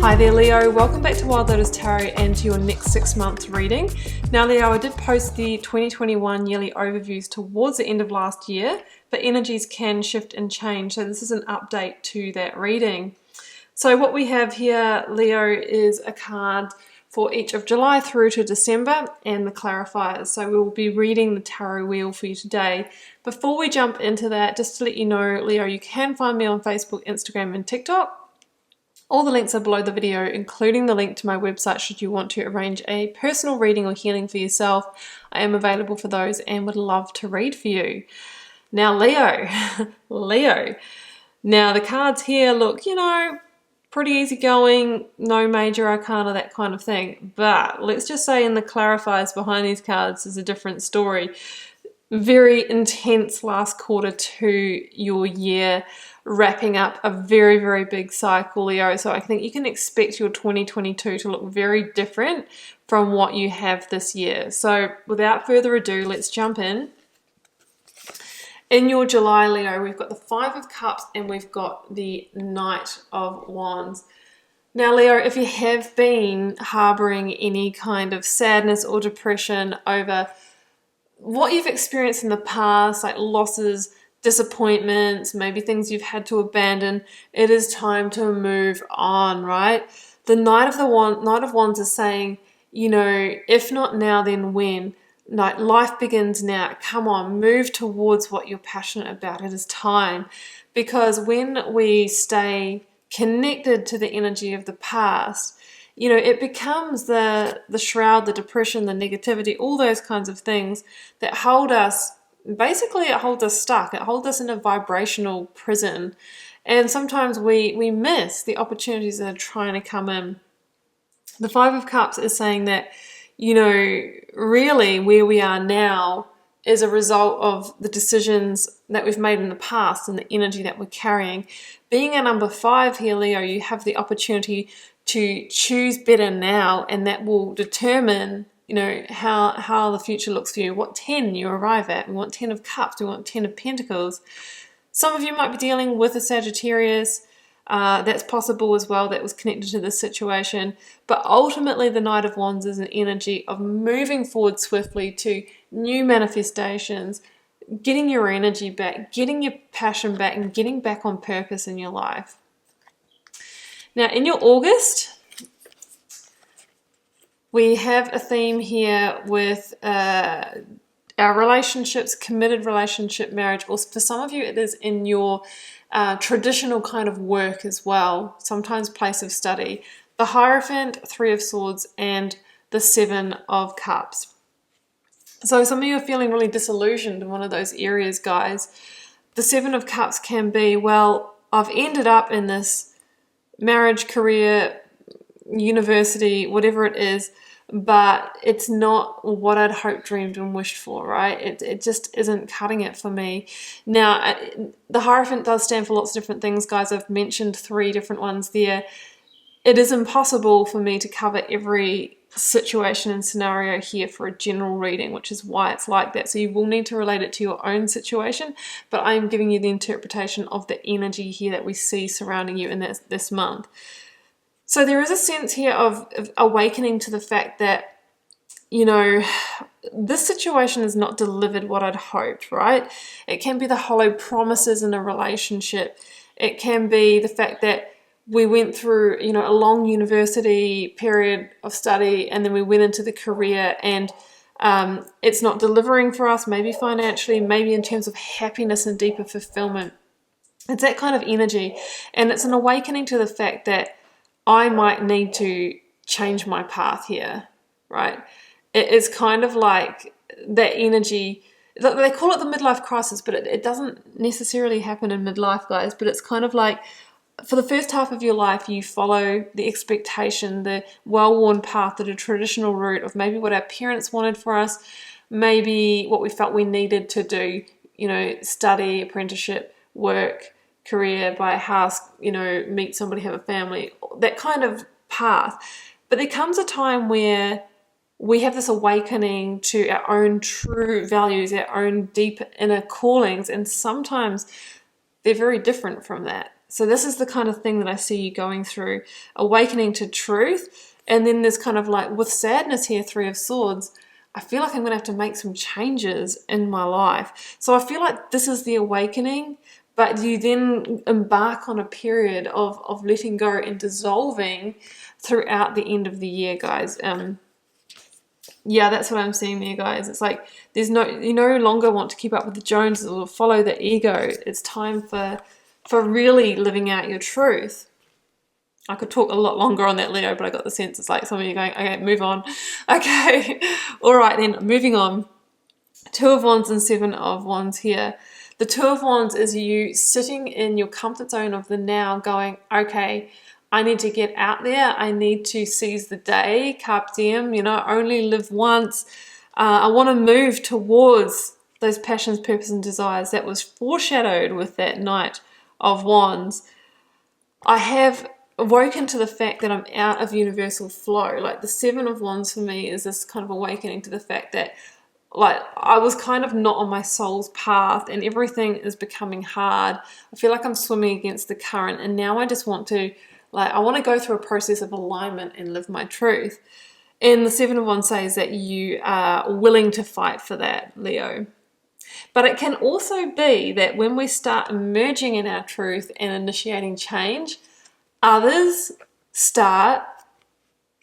Hi there Leo, welcome back to Wild Lotus Tarot and to your next 6 month reading. Now Leo, I did post the 2021 yearly overviews towards the end of last year, but energies can shift and change, so this is an update to that reading. So what we have here, Leo, is a card for each of July through to December and the clarifiers. So we'll be reading the tarot wheel for you today. Before we jump into that, just to let you know, Leo, you can find me on Facebook, Instagram and TikTok. All the links are below the video, including the link to my website should you want to arrange a personal reading or healing for yourself. I am available for those and would love to read for you. Now Leo, Leo. Now the cards here look, pretty easygoing, no major arcana, that kind of thing. But let's just say in the clarifiers behind these cards is a different story. Very intense last quarter to your year, wrapping up a very, very big cycle, Leo. So I think you can expect your 2022 to look very different from what you have this year. So without further ado, let's jump in. In your July, Leo, we've got the Five of Cups and we've got the Knight of Wands. Now, Leo, if you have been harboring any kind of sadness or depression over what you've experienced in the past, like losses, disappointments, maybe things you've had to abandon, it is time to move on, right? The Knight of Wands is saying, if not now, then when? Like, life begins now. Come on, move towards what you're passionate about. It is time. Because when we stay connected to the energy of the past, it becomes the shroud, the depression, the negativity, all those kinds of things that hold us. Basically, it holds us stuck. It holds us in a vibrational prison. And sometimes we miss the opportunities that are trying to come in. The Five of Cups is saying that, really where we are now is a result of the decisions that we've made in the past and the energy that we're carrying. Being a number 5 here, Leo, you have the opportunity to choose better now, and that will determine how the future looks for you, what 10 you arrive at. We want 10 of Cups, we want 10 of Pentacles. Some of you might be dealing with a Sagittarius, that's possible as well, that was connected to this situation. But ultimately the Knight of Wands is an energy of moving forward swiftly to new manifestations, getting your energy back, getting your passion back, and getting back on purpose in your life. Now in your August, we have a theme here with our relationships, committed relationship, marriage, or for some of you it is in your traditional kind of work as well, sometimes place of study. The Hierophant, Three of Swords, and the Seven of Cups. So some of you are feeling really disillusioned in one of those areas, guys. The Seven of Cups can be, well, I've ended up in this marriage, career, university, whatever it is, but it's not what I'd hoped, dreamed and wished for, right? It just isn't cutting it for me. Now, the Hierophant does stand for lots of different things, guys. I've mentioned 3 different ones there. It is impossible for me to cover every situation and scenario here for a general reading, which is why it's like that. So you will need to relate it to your own situation, but I am giving you the interpretation of the energy here that we see surrounding you in this month. So there is a sense here of awakening to the fact that, this situation has not delivered what I'd hoped, right? It can be the hollow promises in a relationship. It can be the fact that we went through, a long university period of study, and then we went into the career and it's not delivering for us, maybe financially, maybe in terms of happiness and deeper fulfillment. It's that kind of energy. And it's an awakening to the fact that I might need to change my path here, right? It's kind of like that energy. They call it the midlife crisis, but it doesn't necessarily happen in midlife, guys. But it's kind of like, for the first half of your life, you follow the expectation, the well-worn path, the traditional route of maybe what our parents wanted for us, maybe what we felt we needed to do, study, apprenticeship, work, career, buy a house, meet somebody, have a family, that kind of path. But there comes a time where we have this awakening to our own true values, our own deep inner callings, and sometimes they're very different from that. So this is the kind of thing that I see you going through, awakening to truth. And then there's kind of like, with sadness here, Three of Swords, I feel like I'm going to have to make some changes in my life. So I feel like this is the awakening, but you then embark on a period of letting go and dissolving throughout the end of the year, guys. Yeah, that's what I'm seeing there, guys. It's like you no longer want to keep up with the Joneses or follow the ego. It's time for really living out your truth. I could talk a lot longer on that, Leo, but I got the sense it's like some of you going, okay, move on. Okay, all right then, moving on. Two of Wands and Seven of Wands here. The Two of Wands is you sitting in your comfort zone of the now going, okay, I need to get out there. I need to seize the day, carpe diem, only live once. I want to move towards those passions, purpose, and desires. That was foreshadowed with that Knight of Wands. I have awoken to the fact that I'm out of universal flow. Like the Seven of Wands for me is this kind of awakening to the fact that like I was kind of not on my soul's path and everything is becoming hard. I feel like I'm swimming against the current, and now I just want to I want to go through a process of alignment and live my truth. And the Seven of Wands says that you are willing to fight for that, Leo. But it can also be that when we start emerging in our truth and initiating change, others start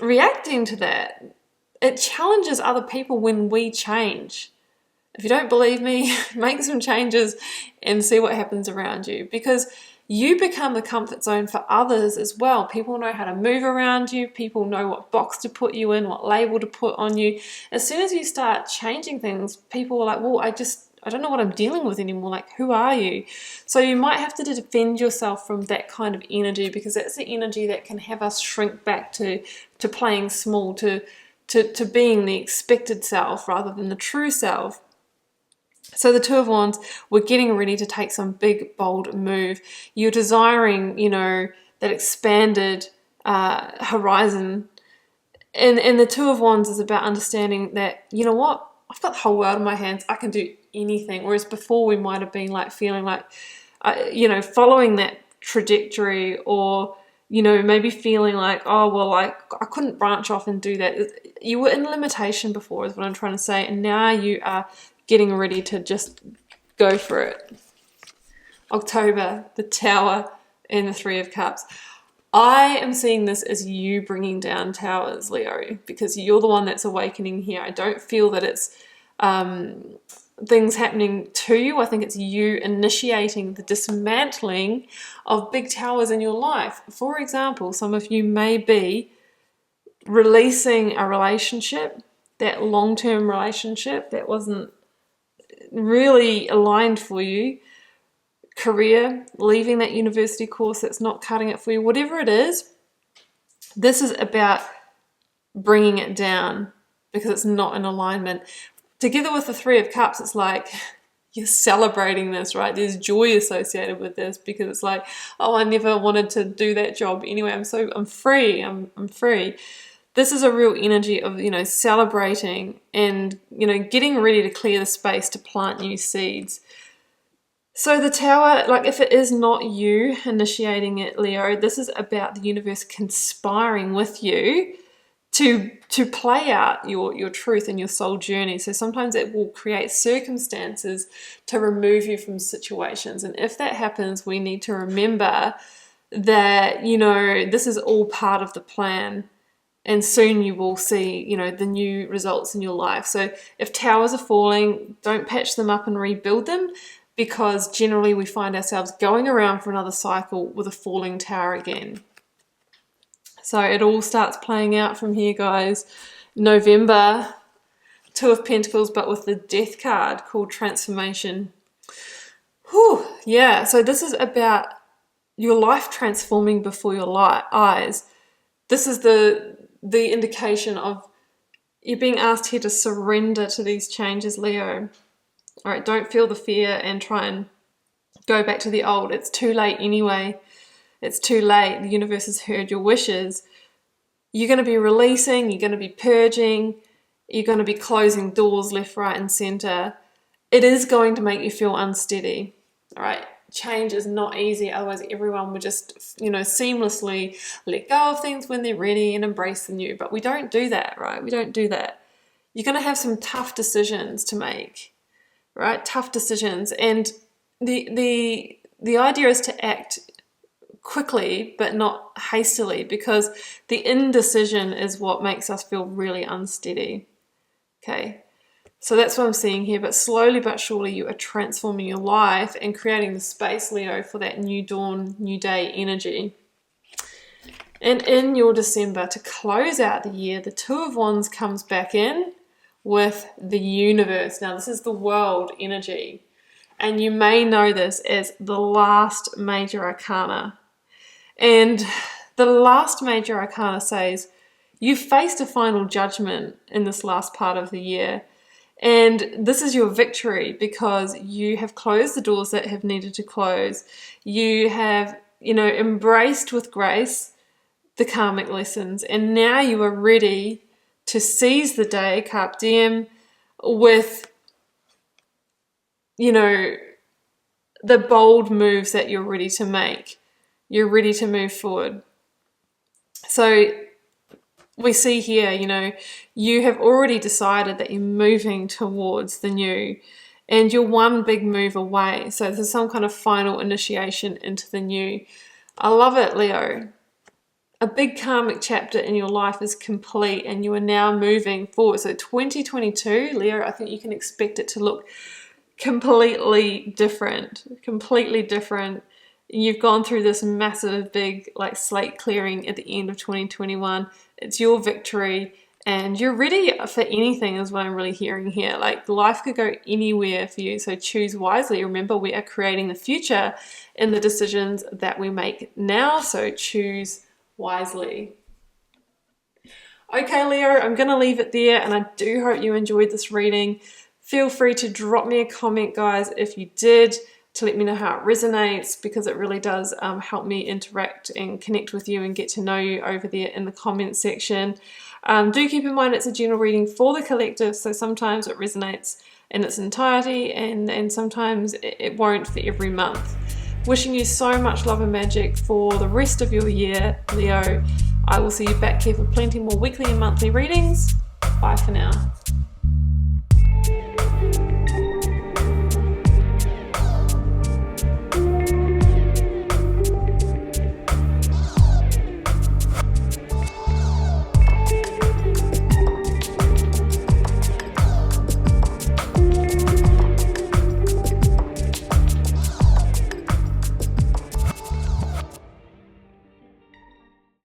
reacting to that. It challenges other people when we change. If you don't believe me, make some changes and see what happens around you, because you become the comfort zone for others as well. People know how to move around you. People know what box to put you in, what label to put on you. As soon as you start changing things, people are like, well, I don't know what I'm dealing with anymore. Like, who are you? So you might have to defend yourself from that kind of energy, because that's the energy that can have us shrink back to playing small, to being the expected self rather than the true self. So the Two of Wands, we're getting ready to take some big, bold move. You're desiring, that expanded horizon. And the Two of Wands is about understanding that, you know what, I've got the whole world in my hands. I can do anything. Whereas before we might have been like feeling like, following that trajectory, or, maybe feeling like, oh, well, I couldn't branch off and do that. You were in limitation before is what I'm trying to say. And now you are getting ready to just go for it. October, the Tower and the Three of Cups. I am seeing this as you bringing down towers, Leo, because you're the one that's awakening here. I don't feel that it's things happening to you. I think it's you initiating the dismantling of big towers in your life. For example, some of you may be releasing a relationship, that long-term relationship that wasn't really aligned for you, career, leaving that university course that's not cutting it for you, whatever it is. This is about bringing it down because it's not in alignment. Together with the Three of Cups, it's like you're celebrating this, right? There's joy associated with this because it's like, oh, I never wanted to do that job anyway. I'm free. I'm free. This is a real energy of, celebrating and, getting ready to clear the space to plant new seeds. So the Tower, like if it is not you initiating it, Leo, this is about the universe conspiring with you to play out your truth and your soul journey. So sometimes it will create circumstances to remove you from situations. And if that happens, we need to remember that, this is all part of the plan. And soon you will see, the new results in your life. So if towers are falling, don't patch them up and rebuild them, because generally we find ourselves going around for another cycle with a falling tower again. So it all starts playing out from here, guys. November, Two of Pentacles, but with the Death card called Transformation. Whew, yeah, so this is about your life transforming before your eyes. This is the indication of you're being asked here to surrender to these changes, Leo. All right, don't feel the fear and try and go back to the old. It's too late anyway. It's too late. The universe has heard your wishes. You're going to be releasing, you're going to be purging, you're going to be closing doors left, right, and center. It is going to make you feel unsteady. All right, change is not easy, otherwise everyone would just, you know, seamlessly let go of things when they're ready and embrace the new. But we don't do that, right? We don't do that. You're going to have some tough decisions to make, right? Tough decisions. And the idea is to act quickly but not hastily, because the indecision is what makes us feel really unsteady. Okay, so that's what I'm seeing here. But slowly but surely you are transforming your life and creating the space, Leo, for that new dawn, new day energy. And in your December, to close out the year, the Two of Wands comes back in with the universe. Now this is the world energy, and you may know this as the last major arcana. And the last major arcana says, you've faced a final judgment in this last part of the year. And this is your victory, because you have closed the doors that have needed to close. You have, you know, embraced with grace the karmic lessons. And now you are ready to seize the day, carpe diem, with, you know, the bold moves that you're ready to make. You're ready to move forward. So we see here, you know, you have already decided that you're moving towards the new, and you're one big move away. So there's some kind of final initiation into the new. I love it, Leo. A big karmic chapter in your life is complete, and you are now moving forward. So 2022, Leo, I think you can expect it to look completely different. You've gone through this massive, big, like, slate clearing at the end of 2021. It's your victory, and you're ready for anything is what I'm really hearing here. Like, life could go anywhere for you, so choose wisely. Remember, we are creating the future in the decisions that we make now, so choose wisely. Okay, Leo, I'm going to leave it there, and I do hope you enjoyed this reading. Feel free to drop me a comment, guys, if you did, to let me know how it resonates, because it really does help me interact and connect with you and get to know you over there in the comment section. Do keep in mind it's a general reading for the collective, so sometimes it resonates in its entirety, and sometimes it won't for every month. Wishing you so much love and magic for the rest of your year, Leo. I will see you back here for plenty more weekly and monthly readings. Bye for now.